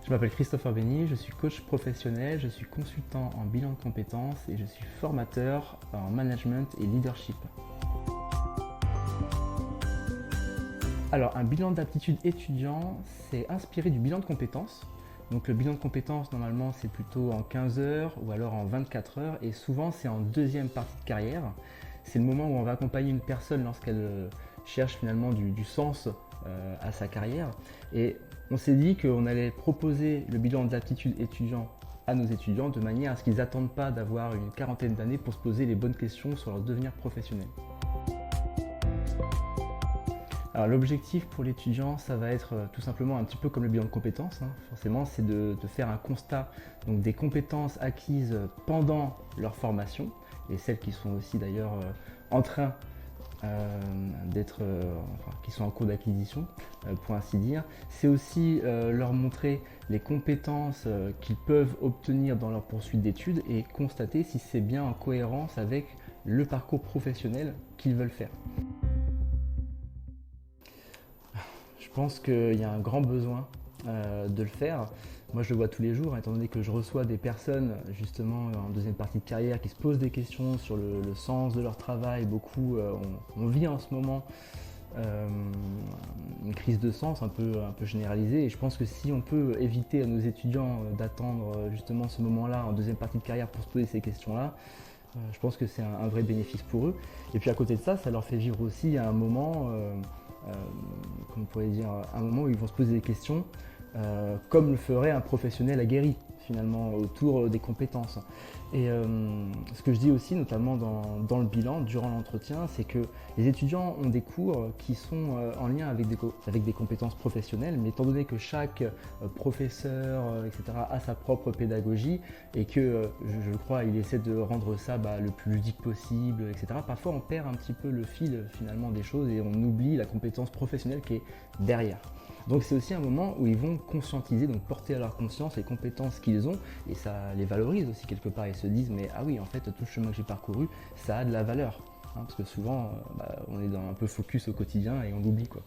Je m'appelle Christopher Benny, je suis coach professionnel, je suis consultant en bilan de compétences et je suis formateur en management et leadership. Alors, un bilan d'aptitude étudiant, c'est inspiré du bilan de compétences. Donc le bilan de compétences, normalement, c'est plutôt en 15 heures ou alors en 24 heures et souvent c'est en deuxième partie de carrière. C'est le moment où on va accompagner une personne lorsqu'elle cherche finalement du sens à sa carrière. Et on s'est dit qu'on allait proposer le bilan d'aptitude étudiant à nos étudiants de manière à ce qu'ils n'attendent pas d'avoir une quarantaine d'années pour se poser les bonnes questions sur leur devenir professionnel. Alors l'objectif pour l'étudiant, ça va être tout simplement un petit peu comme le bilan de compétences, forcément, c'est de faire un constat donc, des compétences acquises pendant leur formation et celles qui sont aussi d'ailleurs en train qui sont en cours d'acquisition, pour ainsi dire. C'est aussi leur montrer les compétences qu'ils peuvent obtenir dans leur poursuite d'études et constater si c'est bien en cohérence avec le parcours professionnel qu'ils veulent faire. Je pense qu'il y a un grand besoin de le faire. Moi je le vois tous les jours, étant donné que je reçois des personnes justement en deuxième partie de carrière qui se posent des questions sur le sens de leur travail. Beaucoup, on vit en ce moment une crise de sens un peu généralisée et je pense que si on peut éviter à nos étudiants d'attendre justement ce moment-là en deuxième partie de carrière pour se poser ces questions-là, je pense que c'est un vrai bénéfice pour eux. Et puis à côté de ça, ça leur fait vivre aussi un moment, comme on pourrait dire, un moment où ils vont se poser des questions comme le ferait un professionnel aguerri finalement autour des compétences. Et ce que je dis aussi notamment dans le bilan, durant l'entretien, c'est que les étudiants ont des cours qui sont en lien avec des compétences professionnelles, mais étant donné que chaque professeur, etc. a sa propre pédagogie et que, je crois, il essaie de rendre ça le plus ludique possible, etc. Parfois on perd un petit peu le fil finalement des choses et on oublie la compétence professionnelle qui est derrière. Donc c'est aussi un moment où ils vont conscientiser, donc porter à leur conscience les compétences qu'ils ont et ça les valorise aussi quelque part. Ils se disent mais ah oui en fait tout le chemin que j'ai parcouru ça a de la valeur, parce que souvent on est un peu focus au quotidien et on l'oublie quoi.